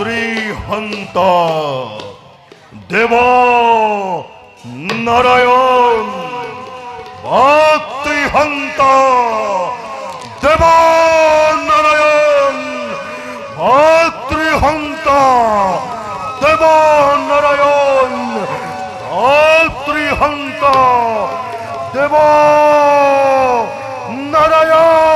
अत्रिहंता देव नारायण अत्रिहंता देव नारायण अत्रिहंता देव नारायण अत्रिहंता देव नारायण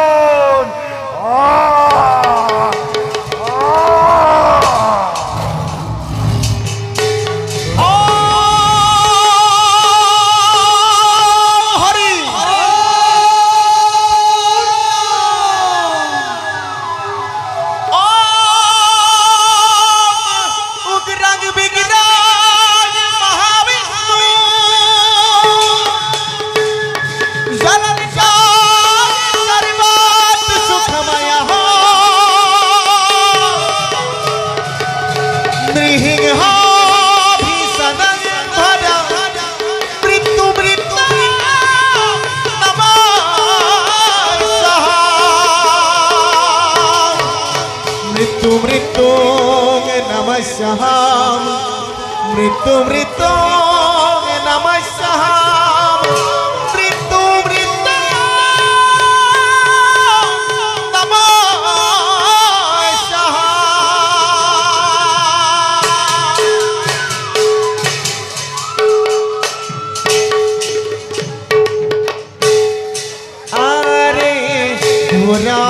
मृत्यु मृत्यु नमः सहाम मृत्यु मृत्यु नमः सहाम अरे पूरा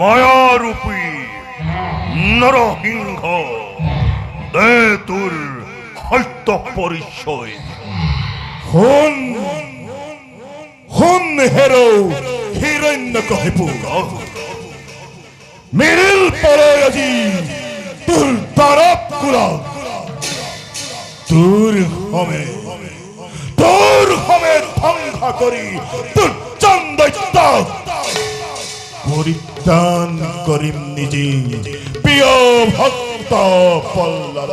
मायारूपी नरसिंह दे तुर सत्य परिचय हुन हुन हेरो हिरण्यकशिपु मिरिल पड़े আজি तुर दानव कुला तुर हमें ধ্বংস करी तुर चंदैत्य परित्राण करिम निजी प्रिय भक्त पल्लव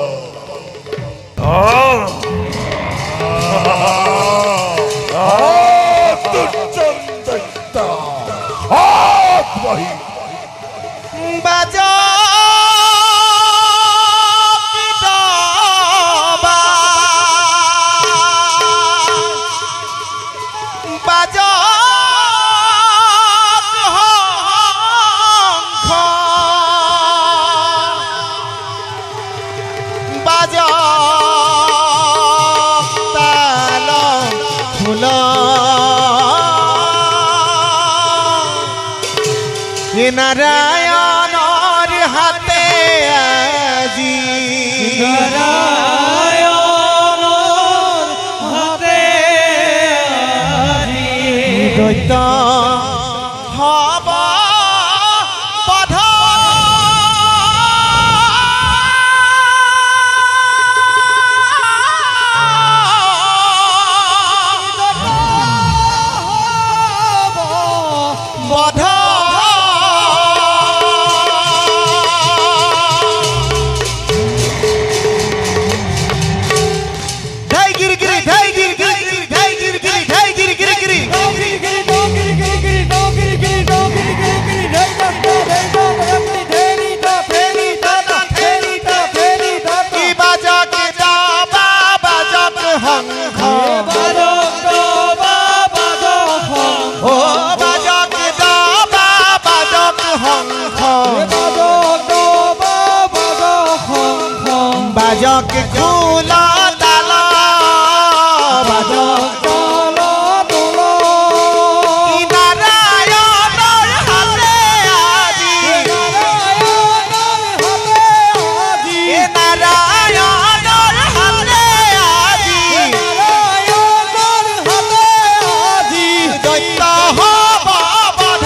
बाजा नारायण और हाथे आजी नारायण और हाथे आजी दैत्य हब बध बध বাজক খোলা তালা বাজক তালা তোলা কি নারায়ণৰ হাতে আজি নারায়ণৰ হাতে আজি দৈত্য হব বধ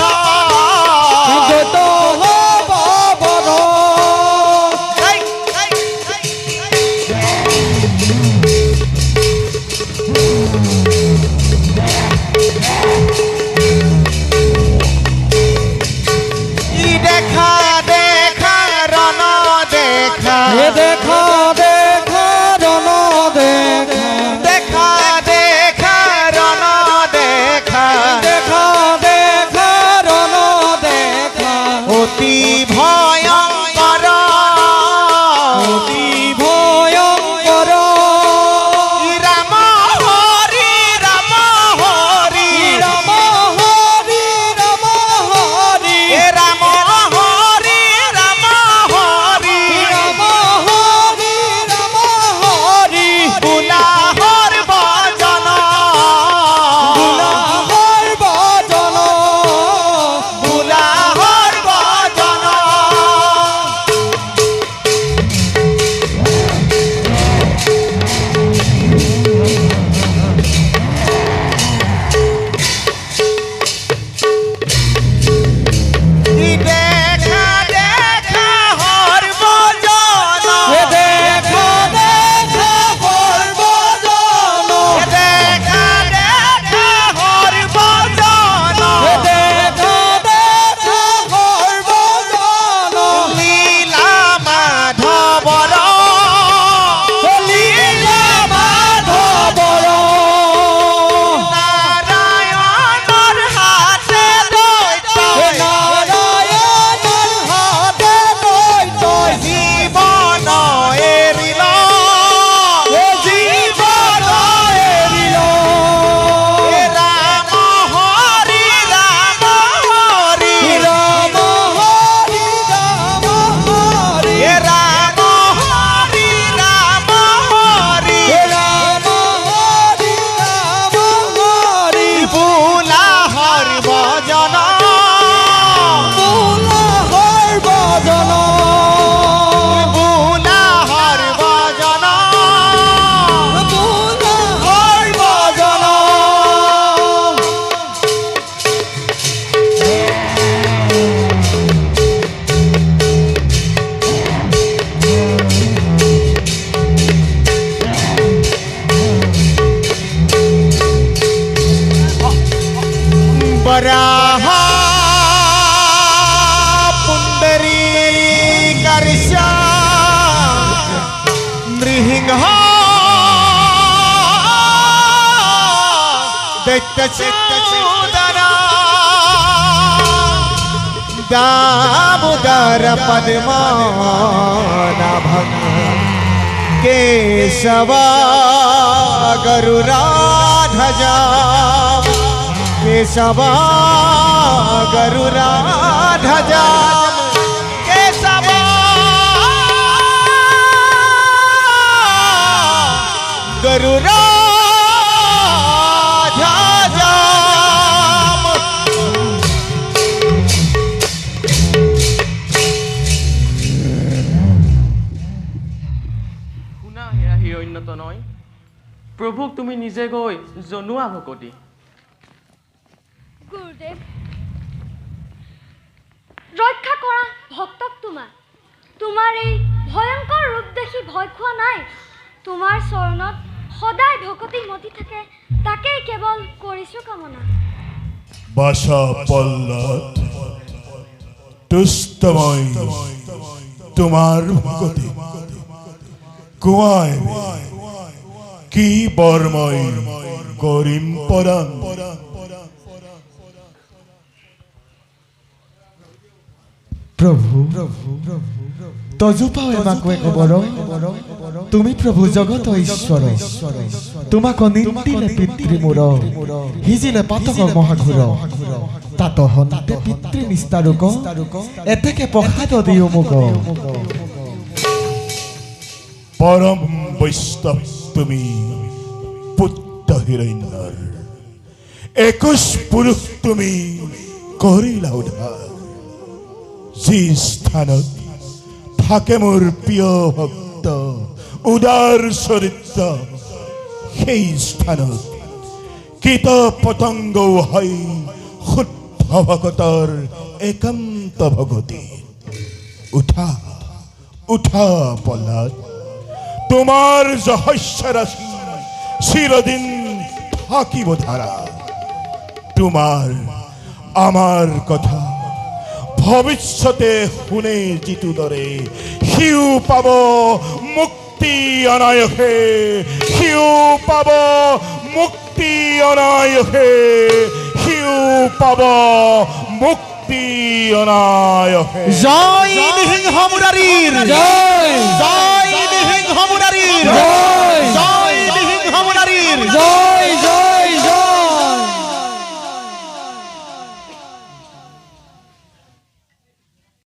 वराहा पुंडरीकर्षा नृसिंह दैत्यचित्तसूदना दामोदर पद्मनाभं केशवा गरुराध्वजा केशवा गरुराध्वजा केशवा गरुराध्वजा শুনা হেয়া হিৰণ্যত নয় প্ৰভুক তুমি নিজে গৈ জনোৱা ভকতি গুৰুদেৱ ৰক্ষা কৰা ভক্তক তোমাৰ এই ভয়ংকৰ ৰূপ দেখি ভয় খোৱা নাই তোমাৰ চৰণত সদায় ভকতি মতি থাকে তাকেই কেৱল কৰিছো কামনা বাসা পল্লব তুষ্টময় তোমার ভকতি কুয়ায় কি বর্ময় করিম পরাণ प्रभु तजुपाओ एमाको एक बर तुमी प्रभु जगत ईश्वर तुमाक निंदिले पितृ मोर हिजिले पातक महाघुर तात हन्ते पितृ निस्तारुक एतेके प्रसाद दिओ मोक পৰম বৈষ্ণৱ তুমি পুত্ৰ হিৰণ্যৰ 21 পুৰুষ তুমি কৰিলা উদ্ধাৰ যি স্থানত থাকে মোৰ প্ৰিয় ভক্ত উদাৰ চৰিত্ৰ সেই স্থানত কীট পতংগ হয় শুদ্ধ ভকতৰ একান্ত ভগতি উঠা উঠা পল্লাদ তোমাৰ যশস্য ৰাশি চিৰদিন থাকিব ধাৰা তোমাৰ আমাৰ কথা ভৱিষ্যতে শুনে যিটো দৰে সিও পাব মুক্তি অনায়সে সিও পাব মুক্তি অনায়সে সিও পাব মুক্তি অনায়সে জয় নৃসিংহ মুৰাৰীৰ জয়